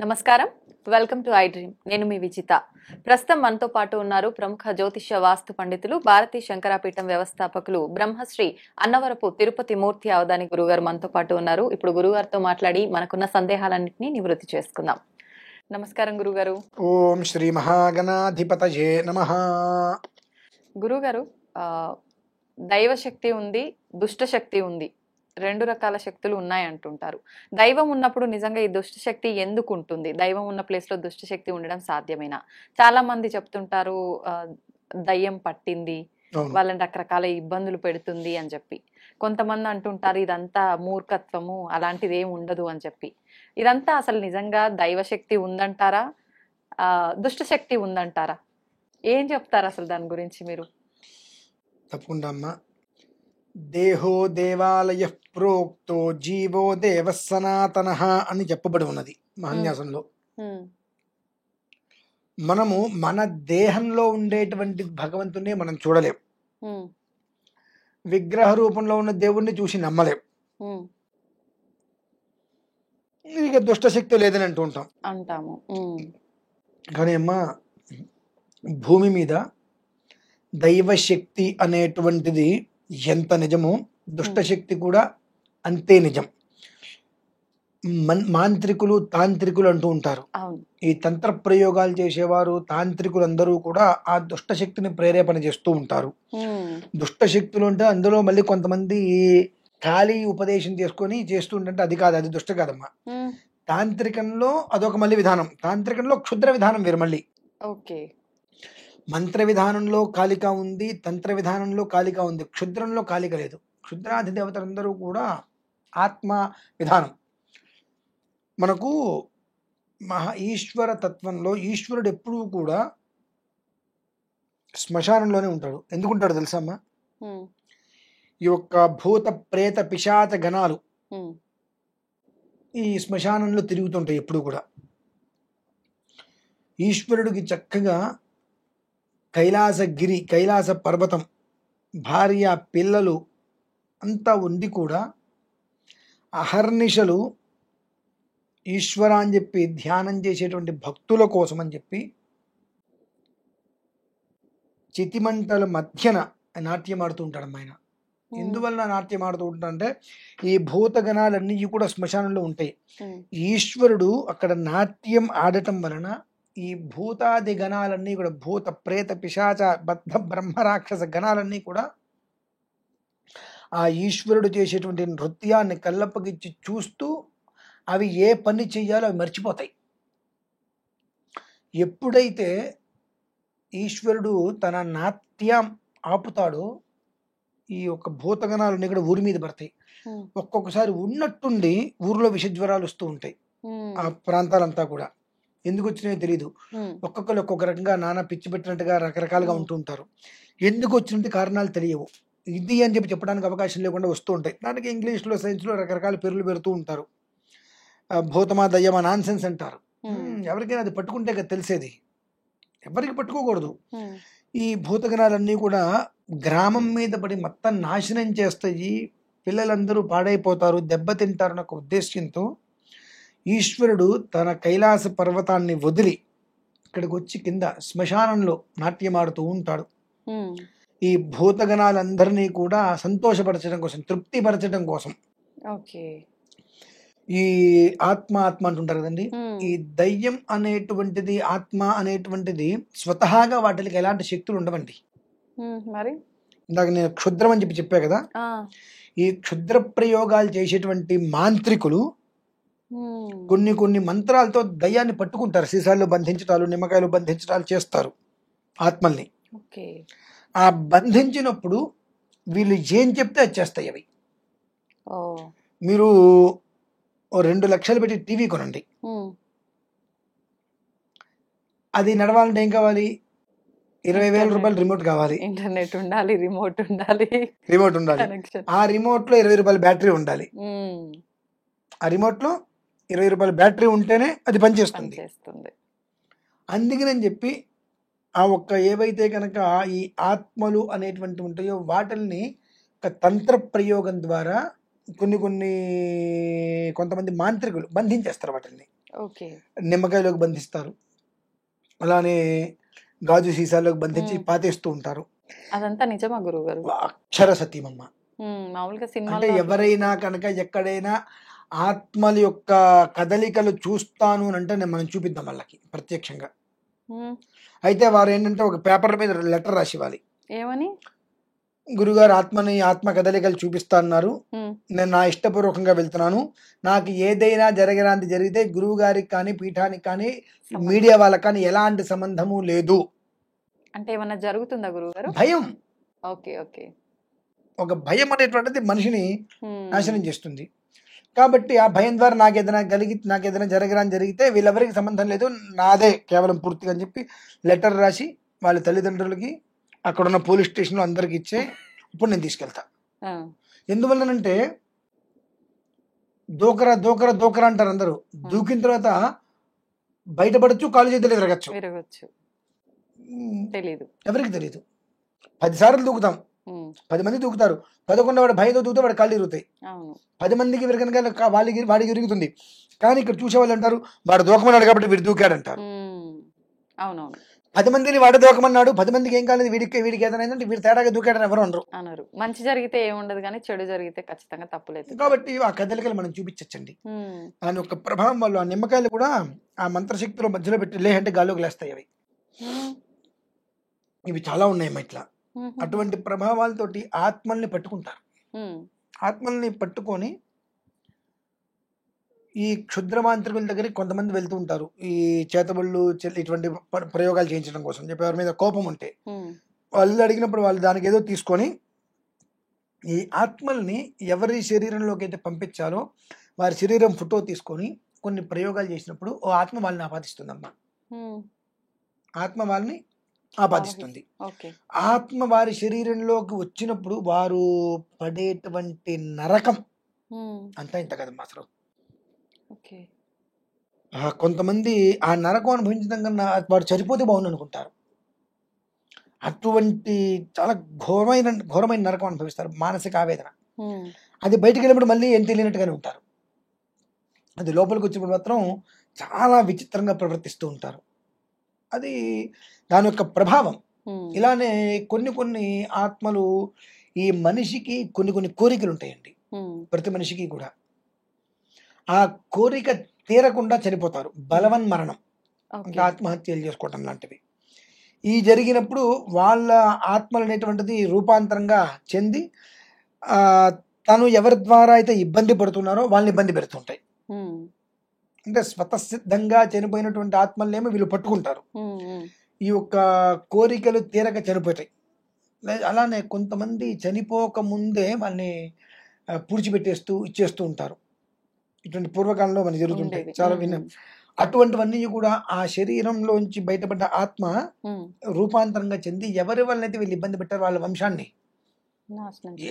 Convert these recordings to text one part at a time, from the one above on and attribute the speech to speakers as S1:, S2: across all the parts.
S1: నమస్కారం, welcome to I dream. నేను మీ విజిత. ప్రస్తుతం మనతో పాటు ఉన్నారు ప్రముఖ జ్యోతిష్య వాస్తు పండితులు, భారతీ శంకరాపీఠం వ్యవస్థాపకులు, బ్రహ్మశ్రీ అన్నవరపు తిరుపతి మూర్తి అవధాని గురుగారు మనతో పాటు ఉన్నారు. ఇప్పుడు గురుగారితో మాట్లాడి మనకున్న సందేహాలన్నింటినీ నివృత్తి చేసుకుందాం. నమస్కారం గురుగారు.
S2: ఓం శ్రీ మహాగణాధిపతయే నమః.
S1: గురుగారు, దైవశక్తి ఉంది, దుష్ట శక్తి ఉంది, రెండు రకాల శక్తులు ఉన్నాయి అంటుంటారు. దైవం ఉన్నప్పుడు నిజంగా ఈ దుష్ట శక్తి ఎందుకు ఉంటుంది? దైవం ఉన్న ప్లేస్ లో దుష్ట శక్తి ఉండడం సాధ్యమేనా? చాలా మంది చెప్తుంటారు దయ్యం పట్టింది, వాళ్ళని రకరకాల ఇబ్బందులు పెడుతుంది అని చెప్పి. కొంతమంది అంటుంటారు ఇదంతా మూర్ఖత్వము, అలాంటిది ఏమి ఉండదు అని చెప్పి. ఇదంతా అసలు నిజంగా దైవశక్తి ఉందంటారా, దుష్ట శక్తి ఉందంటారా? ఏం చెప్తారు అసలు దాని గురించి మీరు?
S2: తప్పకుండా అమ్మా. దేహో దేవాలయ ప్రోక్తో జీవో దేవ సనాతన అని చెప్పబడి ఉన్నది మహాన్యాసంలో. మనము మన దేహంలో ఉండేటువంటి భగవంతుని మనం చూడలేం, విగ్రహ రూపంలో ఉన్న దేవుణ్ణి చూసి నమ్మలేం. ఇక దుష్టశక్తి లేదని అంటాము. కానీ అమ్మా, భూమి మీద దైవశక్తి అనేటువంటిది ఎంత నిజమో దుష్టశక్తి కూడా అంతే నిజం. మాంత్రికులు, తాంత్రికులు అంటూ ఉంటారు. ఈ తంత్ర ప్రయోగాలు చేసేవారు, తాంత్రికులు అందరూ కూడా ఆ దుష్టశక్తిని ప్రేరేపణ చేస్తూ ఉంటారు. దుష్టశక్తులు అంటే అందులో మళ్ళీ కొంతమంది ఖాళీ ఉపదేశం చేసుకొని చేస్తుంటే అది కాదు, అది దుష్ట కాదమ్మా. తాంత్రికంలో అదొక మళ్ళీ విధానం. తాంత్రికంలో క్షుద్ర విధానం వేరు మళ్ళీ. మంత్ర విధానంలో కాళిక ఉంది, తంత్ర విధానంలో కాళిక ఉంది, క్షుద్రంలో కాళిక లేదు. క్షుద్రాది దేవతలందరూ కూడా ఆత్మ విధానం. మనకు ఈశ్వర తత్వంలో ఈశ్వరుడు ఎప్పుడూ కూడా శ్మశానంలోనే ఉంటాడు. ఎందుకుంటాడు తెలుసమ్మా? ఈ యొక్క భూత ప్రేత పిశాచ గణాలు ఈ శ్మశానంలో తిరుగుతుంటాయి ఎప్పుడు కూడా. ఈశ్వరుడికి చక్కగా కైలాసగిరి, కైలాస పర్వతం, భార్య, పిల్లలు అంతా ఉంది కూడా అహర్నిశలు ఈశ్వర అని చెప్పి ధ్యానం చేసేటువంటి భక్తుల కోసం అని చెప్పి చితిమంటల మధ్యన నాట్యం ఆడుతూ ఉంటాడు ఆయన. ఎందువల్ల నాట్యం ఆడుతూ ఉంటాడంటే ఈ భూతగణాలన్నీ కూడా శ్మశానంలో ఉంటాయి. ఈశ్వరుడు అక్కడ నాట్యం ఆడటం వలన ఈ భూతాది గణాలన్నీ కూడా, భూత ప్రేత పిశాచ బద్ధ బ్రహ్మరాక్షస గణాలన్నీ కూడా ఆ ఈశ్వరుడు చేసేటువంటి నృత్యాన్ని కళ్ళప్పగిచ్చి చూస్తూ అవి ఏ పని చెయ్యాలో అవి మర్చిపోతాయి. ఎప్పుడైతే ఈశ్వరుడు తన నాట్యం ఆపుతాడో ఈ యొక్క భూతగణాలన్నీ కూడా ఊరి మీద పడతాయి. ఒక్కొక్కసారి ఉన్నట్టుండి ఊరిలో విషజ్వరాలు వస్తూ ఉంటాయి. ఆ ప్రాంతాలంతా కూడా ఎందుకు వచ్చినాయో తెలీదు. ఒక్కొక్కరు ఒక్కొక్క రకంగా నానా పిచ్చి పెట్టినట్టుగా రకరకాలుగా ఉంటూ ఉంటారు. ఎందుకు వచ్చినట్టు కారణాలు తెలియవు. ఇది అని చెప్పి చెప్పడానికి అవకాశం లేకుండా వస్తూ ఉంటాయి. దానికి ఇంగ్లీష్లో, సైన్స్లో రకరకాల పేర్లు పెడుతూ ఉంటారు. భూతమా దయ్యమా నాన్సెన్స్ అంటారు. ఎవరికైనా అది పట్టుకుంటే కదా తెలిసేది, ఎవరికి పట్టుకోకూడదు. ఈ భూతగణాలన్నీ కూడా గ్రామం మీద పడి మొత్తం నాశనం చేస్తాయి, పిల్లలందరూ పాడైపోతారు, దెబ్బతింటారన్న ఒక ఉద్దేశ్యంతో ఈశ్వరుడు తన కైలాస పర్వతాన్ని వదిలి ఇక్కడికి వచ్చి కింద శ్మశానంలో నాట్యమాడుతూ ఉంటాడు. ఈ భూతగణాలందరినీ కూడా సంతోషపరచడం కోసం, తృప్తిపరచడం కోసం. ఈ ఆత్మ అంటుంటారు కదండి, ఈ దయ్యం అనేటువంటిది, ఆత్మ అనేటువంటిది స్వతహాగా వాటికి ఎలాంటి శక్తులు ఉండవండి.
S1: మరి
S2: ఇందాక నేను క్షుద్రం అని చెప్పా కదా, ఈ క్షుద్ర ప్రయోగాలు చేసేటువంటి మాంత్రికులు కొన్ని మంత్రాలతో దయ్యాన్ని పట్టుకుంటారు. సీసాల్లో బంధించటాలు, నిమ్మకాయలు బంధించటాలు చేస్తారు ఆత్మల్ని. ఆ బంధించినప్పుడు వీళ్ళు ఏం చెప్తే అది చేస్తాయి అవి. మీరు 2 లక్షలు పెట్టి టీవీ కొనండి, అది నడవాలంటే ఏం కావాలి? 20,000 రూపాయలు రిమోట్ కావాలి,
S1: ఇంటర్నెట్ ఉండాలి, రిమోట్ ఉండాలి.
S2: ఆ రిమోట్ లో 20 రూపాయల బ్యాటరీ ఉండాలి. ఆ రిమోట్ లో 20 రూపాయల బ్యాటరీ ఉంటేనే అది పనిచేస్తుంది. అందుకని చెప్పి ఆ ఒక్క ఏవైతే కనుక ఈ ఆత్మలు అనేటువంటి ఉంటాయో వాటిల్ని ఒక తంత్ర ప్రయోగం ద్వారా కొన్ని కొంతమంది మాంత్రికులు బంధించేస్తారు వాటిని.
S1: ఓకే.
S2: నిమ్మకాయలోకి బంధిస్తారు, అలానే గాజు సీసాలోకి బంధించి
S1: ఉమ్.
S2: పాతేస్తూ ఉంటారు.
S1: అదంతా నిజమా గురుగారు?
S2: అక్షర సత్యమమ్మ.
S1: మామూలుగా
S2: అంటే
S1: సినిమాల్లో అట్లా
S2: ఎవరైనా
S1: చూస్తుంటాం.
S2: కనుక ఎక్కడైనా ఆత్మల యొక్క కదలికలు చూస్తాను అని అంటే నేను మనం చూపిద్దాం వాళ్ళకి ప్రత్యక్షంగా.
S1: ఉమ్.
S2: అయితే వారు ఏంటంటే ఒక పేపర్ మీద లెటర్ రాసి ఇవ్వాలి.
S1: ఏమని?
S2: గురుగారు ఆత్మ కదలికలు చూపిస్తా అన్నారు,
S1: ఉమ్.
S2: నేను నా ఇష్టపూర్వకంగా వెళ్తున్నాను, నాకు ఏదైనా జరగరాంది జరిగితే గురువు గారికి కానీ పీఠానికి కానీ
S1: సంబంధం.
S2: మీడియా వాళ్ళకి కానీ ఎలాంటి సంబంధము లేదు.
S1: అంటే ఏమన్నా జరుగుతుందా గురుగారు?
S2: భయం,
S1: ఓకే. ఓకే.
S2: ఒక భయం అనేటువంటిది మనిషిని
S1: ఉమ్.
S2: నాశనం చేస్తుంది. కాబట్టి ఆ భయం ద్వారా నాకు ఏదైనా జరగరాని జరిగితే వీళ్ళెవరికి సంబంధం లేదు, నాదే కేవలం పూర్తిగా అని చెప్పి లెటర్ రాసి వాళ్ళ తల్లిదండ్రులకి అక్కడున్న పోలీస్ స్టేషన్లో అందరికి ఇచ్చే ఇప్పుడు నేను తీసుకెళ్తా.
S1: ఆ.
S2: ఎందువల్లనంటే దూకరా అంటారు అందరూ. దూకిన తర్వాత బయటపడచ్చు, కాలు చేతులు తిరగచ్చు.
S1: విరగొచ్చు. తెలీదు.
S2: ఎవరికి తెలియదు. 10 సార్లు దూకుతాం, 10 మంది దూకుతారు, 11 వాడు భయంతో దూకితే వాడు కాళ్ళు ఇరుగుతాయి.
S1: అవును.
S2: 10 మందికి విరగనక వాడికి ఇరుగుతుంది. కానీ ఇక్కడ చూసే వాళ్ళు అంటారు వాడు దూకమన్నాడు కాబట్టి వీడు దూకాడంటారు.
S1: అవునవును.
S2: 10 మందిని వాడు దూకమన్నాడు, 10 మందికి ఏం కాలేదు, వీడికి ఏదైనా వీడు తేడాగా దూకాడని ఎవరు
S1: అనరు. మంచి జరిగితే ఏముండదు కానీ చెడు జరిగితే ఖచ్చితంగా తప్పులేదు.
S2: కాబట్టి ఆ కదలికలు మనం చూపించచ్చండి. దాని యొక్క ప్రభావం వల్ల ఆ నిమ్మకాయలు కూడా ఆ మంత్రశక్తిలో మధ్యలో పెట్టి లేదంటే గాల్లోకి లేస్తాయి. అవి ఇవి చాలా ఉన్నాయమ్మా ఇట్లా. అటువంటి ప్రభావాలతోటి ఆత్మల్ని పట్టుకుంటారు. ఆత్మల్ని పట్టుకొని ఈ క్షుద్ర మాంత్రికుల దగ్గరికి కొంతమంది వెళ్తూ ఉంటారు, ఈ చేతబళ్ళు ఇటువంటి ప్రయోగాలు చేయించడం కోసం చెప్పి. ఎవరి మీద కోపం ఉంటే వాళ్ళు అడిగినప్పుడు వాళ్ళు దానికి ఏదో తీసుకొని ఈ ఆత్మల్ని ఎవరి శరీరంలోకి అయితే పంపించాలో వారి శరీరం ఫోటో తీసుకొని కొన్ని ప్రయోగాలు చేసినప్పుడు ఓ ఆత్మ వాళ్ళని ఆపాదిస్తుందమ్మా. ఆత్మ వాళ్ళని ఆపాదిస్తుంది. ఆత్మ వారి శరీరంలోకి వచ్చినప్పుడు వారు పడేటువంటి నరకం అంతా ఇంత కదమ్మా అసలు. కొంతమంది ఆ నరకం అనుభవించడం కన్నా వాడు చనిపోతే బాగుంది అనుకుంటారు. అటువంటి చాలా ఘోరమైన నరకం అనుభవిస్తారు, మానసిక ఆవేదన. అది బయటికి వెళ్ళినప్పుడు మళ్ళీ ఏం తెలియనట్టుగానే ఉంటారు. అది లోపలికి వచ్చినప్పుడు మాత్రం చాలా విచిత్రంగా ప్రవర్తిస్తూ ఉంటారు. అది దాని యొక్క ప్రభావం. ఇలానే కొన్ని ఆత్మలు ఈ మనిషికి కొన్ని కోరికలు ఉంటాయండి, ప్రతి మనిషికి కూడా. ఆ కోరిక తీరకుండా చనిపోతారు, బలవన్ మరణం అంటే ఆత్మహత్యలు చేసుకోవటం లాంటివి. ఈ జరిగినప్పుడు వాళ్ళ ఆత్మలు అనేటువంటిది రూపాంతరంగా చెంది తను ఎవరి ద్వారా అయితే ఇబ్బంది పడుతున్నారో వాళ్ళని ఇబ్బంది పెడుతుంటాయి. అంటే స్వతసిద్ధంగా చనిపోయినటువంటి ఆత్మలనేమో వీళ్ళు పట్టుకుంటారు, ఈ యొక్క కోరికలు తీరక చనిపోతాయి. అలానే కొంతమంది చనిపోక ముందే వాళ్ళని పూడ్చిపెట్టేస్తూ ఇచ్చేస్తూ ఉంటారు. ఇటువంటి పూర్వకాలంలో మనకి జరుగుతుంటాయి, చాలా విన్నాం. అటువంటివన్నీ కూడా ఆ శరీరంలోంచి బయటపడ్డ ఆత్మ రూపాంతరంగా చెంది ఎవరి వల్లనైతే వీళ్ళు ఇబ్బంది పెట్టారు వాళ్ళ వంశాన్ని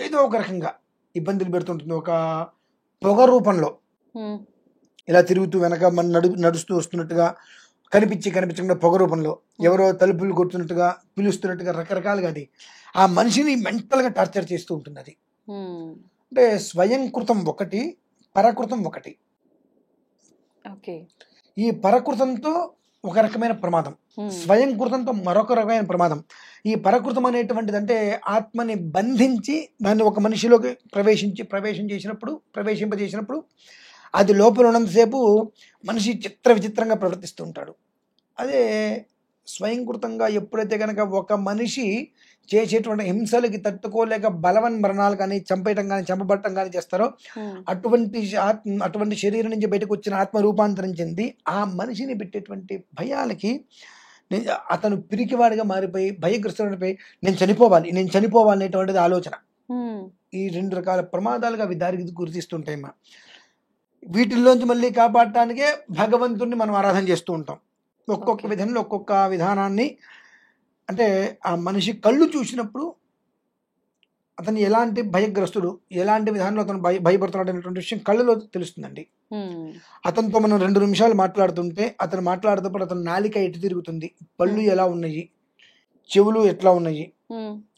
S2: ఏదో ఒక రకంగా ఇబ్బందులు పెడుతుంటుంది. ఒక పొగ రూపంలో ఇలా తిరుగుతూ వెనక మన నడుస్తూ వస్తున్నట్టుగా కనిపించకుండా పొగ రూపంలో ఎవరో తలుపులు కొడుతున్నట్టుగా పిలుస్తున్నట్టుగా రకరకాలుగా అది ఆ మనిషిని మెంటల్గా టార్చర్ చేస్తూ ఉంటుంది. అది అంటే స్వయం కృతం ఒకటి, పరకృతం ఒకటి. ఈ పరకృతంతో ఒక రకమైన ప్రమాదం, స్వయం కృతంతో మరొక రకమైన ప్రమాదం. ఈ పరకృతం అనేటువంటిది అంటే ఆత్మని బంధించి దాన్ని ఒక మనిషిలోకి ప్రవేశింపజేసినప్పుడు అది లోపల ఉన్నంతసేపు మనిషి విచిత్రంగా ప్రవర్తిస్తూ ఉంటాడు. అదే స్వయంకృతంగా ఎప్పుడైతే కనుక ఒక మనిషి చేసేటువంటి హింసలకి తట్టుకోలేక బలవన్ మరణాలు కానీ చంపేయటం కానీ చంపబట్టడం కానీ చేస్తారో అటువంటి శరీరం నుంచి బయటకు వచ్చిన ఆత్మ రూపాంతరం చెంది ఆ మనిషిని పెట్టేటువంటి భయాలకి అతను పిరికివాడిగా మారిపోయి భయగ్రస్తుడిపై నేను చనిపోవాలి అనేటువంటిది ఆలోచన. ఈ 2 రకాల ప్రమాదాలుగా అవి దారికి గుర్తిస్తుంటాయి. వీటిల్లోంచి మళ్ళీ కాపాడటానికే భగవంతుణ్ణి మనం ఆరాధన చేస్తూ ఉంటాం. ఒక్కొక్క విధంలో ఒక్కొక్క విధానాన్ని, అంటే ఆ మనిషి కళ్ళు చూసినప్పుడు అతను ఎలాంటి భయగ్రస్తుడు, ఎలాంటి విధానంలో అతను భయపడుతున్నాడు అనేటువంటి విషయం కళ్ళలో తెలుస్తుందండి. అతనితో మనం 2 నిమిషాలు మాట్లాడుతుంటే అతను మాట్లాడుతున్నప్పుడు అతను నాలిక ఎటు తిరుగుతుంది, పళ్ళు ఎలా ఉన్నాయి, చెవులు ఎట్లా ఉన్నాయి,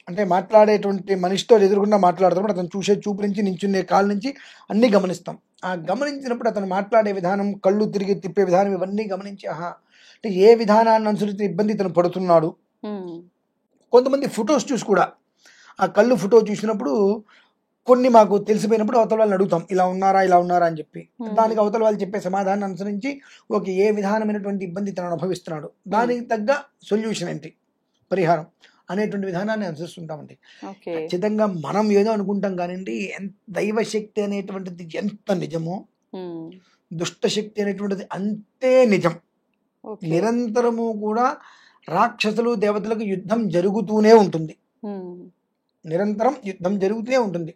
S2: అంటే మాట్లాడేటువంటి మనిషితో ఎదురుకుండా మాట్లాడుతున్నప్పుడు అతను చూసే చూపు నుంచి నించునే కాలు నుంచి అన్నీ గమనిస్తాం. ఆ గమనించినప్పుడు అతను మాట్లాడే విధానం, కళ్ళు తిరిగి తిప్పే విధానం ఇవన్నీ గమనించి ఆహా అంటే ఏ విధానాన్ని అనుసరించి ఇబ్బంది ఇతను పడుతున్నాడు. కొంతమంది ఫొటోస్ చూసి కూడా ఆ కళ్ళు ఫోటో చూసినప్పుడు కొన్ని మాకు తెలిసిపోయినప్పుడు అవతల వాళ్ళని అడుగుతాం, ఇలా ఉన్నారా అని చెప్పి. దానికి అవతల వాళ్ళు చెప్పే సమాధానం అనుసరించి ఓకే ఏ విధానమైనటువంటి ఇబ్బంది తను అనుభవిస్తున్నాడు, దానికి తగ్గ సొల్యూషన్ ఏంటి, పరిహారం అనేటువంటి విధానాన్ని అనుసరిస్తుంటామండి. ఖచ్చితంగా మనం ఏదో అనుకుంటాం కానివ్వండి, దైవశక్తి అనేటువంటిది ఎంత నిజమో దుష్టశక్తి అనేటువంటిది అంతే నిజం. నిరంతరము కూడా రాక్షసులు దేవతలకు యుద్ధం జరుగుతూనే ఉంటుంది. నిరంతరం యుద్ధం జరుగుతూనే ఉంటుంది.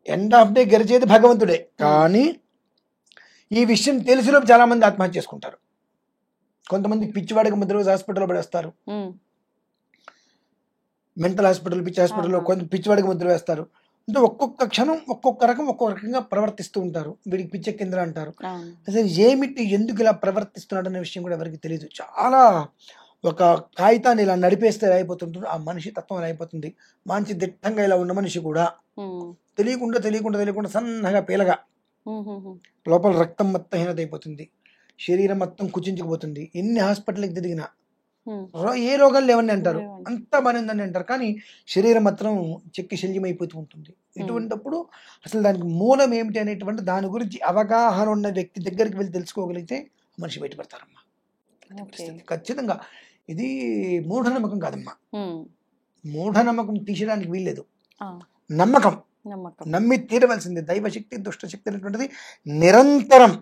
S2: ఎండ్ ఆఫ్ డే గెలిచేది భగవంతుడే. కానీ ఈ విషయం తెలిసినప్పుడు చాలా మంది ఆత్మహత్య చేసుకుంటారు. కొంతమంది పిచ్చివాడికి ముద్ర వేసి హాస్పిటల్లో పడేస్తారు. మెంటల్ హాస్పిటల్, పిచ్చి హాస్పిటల్లో కొంత పిచ్చివాడికి ముద్ర వేస్తారు. అంటే ఒక్కొక్క క్షణం ఒక్కొక్క రకంగా ప్రవర్తిస్తూ ఉంటారు. వీడికి పిచ్చెక్కిందిరా అంటారు. అసలు ఏమిటి, ఎందుకు ఇలా ప్రవర్తిస్తున్నాడు అనే విషయం కూడా ఎవరికి తెలియదు. చాలా ఒక కాగితాన్ని ఇలా నడిపేస్తే అయిపోతుంటుంది, ఆ మనిషి తత్వం అయిపోతుంది. మంచి దిట్టంగా ఇలా ఉన్న మనిషి కూడా తెలియకుండా సన్నగా పీలగా లోపల రక్తం మొత్తం హీనత అయిపోతుంది, శరీరం మొత్తం కుచించుకుపోతుంది. ఎన్ని హాస్పిటల్కి తిరిగినా ఏ రోగాలు లేవని అంటారు, అంతా బాగుందని అంటారు, కానీ శరీరం మాత్రం చెక్కి శల్యం అయిపోతూ ఉంటుంది. ఇటువంటిప్పుడు అసలు దానికి మూలం ఏమిటి అనేటువంటి దాని గురించి అవగాహన ఉన్న వ్యక్తి దగ్గరికి వెళ్ళి తెలుసుకోగలిగితే మనిషి బయటపడతారమ్మా. ఖచ్చితంగా ఇది మూఢనమ్మకం కాదమ్మా. మూఢనమ్మకం తీసేయడానికి వీల్లేదు. నమ్మకం నమ్మి తీరవలసింది. దైవశక్తి దుష్టశక్తి అనేటువంటిది నిరంతరం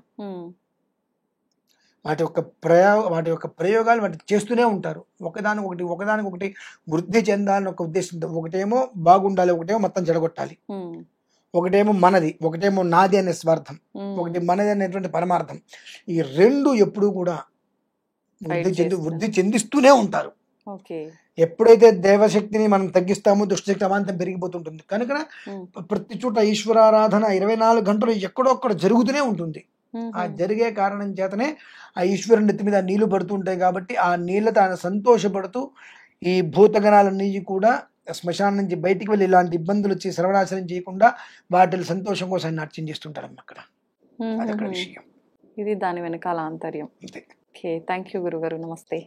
S2: వాటి యొక్క ప్రయోగాలు వాటి చేస్తూనే ఉంటారు. ఒకదానికొకటి వృద్ధి చెందాలని ఒక ఉద్దేశంతో. ఒకటేమో బాగుండాలి, ఒకటేమో మొత్తం చెడగొట్టాలి. ఒకటేమో మనది, ఒకటేమో నాది అనే స్వార్థం, ఒకటి మనది అనేటువంటి పరమార్థం. ఈ రెండు ఎప్పుడూ కూడా వృద్ధి చెందిస్తూనే ఉంటారు. ఎప్పుడైతే దేవశక్తిని మనం తగ్గిస్తామో దుష్టశక్తి అమాంతం పెరిగిపోతుంటుంది. కనుక ప్రతి చోట ఈశ్వరారాధన 24 గంటలు ఎక్కడొక్కడ జరుగుతూనే ఉంటుంది. ఆ జరిగే కారణం చేతనే ఆ ఈశ్వరుని నెత్తి మీద నీళ్లు పడుతుంటాయి. కాబట్టి ఆ నీళ్ళతో ఆయన సంతోషపడుతూ ఈ భూతగణాలన్నీ కూడా శ్మశానం నుంచి బయటికి వెళ్ళి ఇలాంటి ఇబ్బందులు వచ్చి సర్వనాశనం చేయకుండా వాటి సంతోషం కోసం నాట్యం చేస్తుంటారమ్మ అక్కడ. అదక్కడ విషయం.
S1: ఇది దాని వెనకాల ఆంతర్యం. ఓకే, థ్యాంక్ యూ గురుగారు. నమస్తే.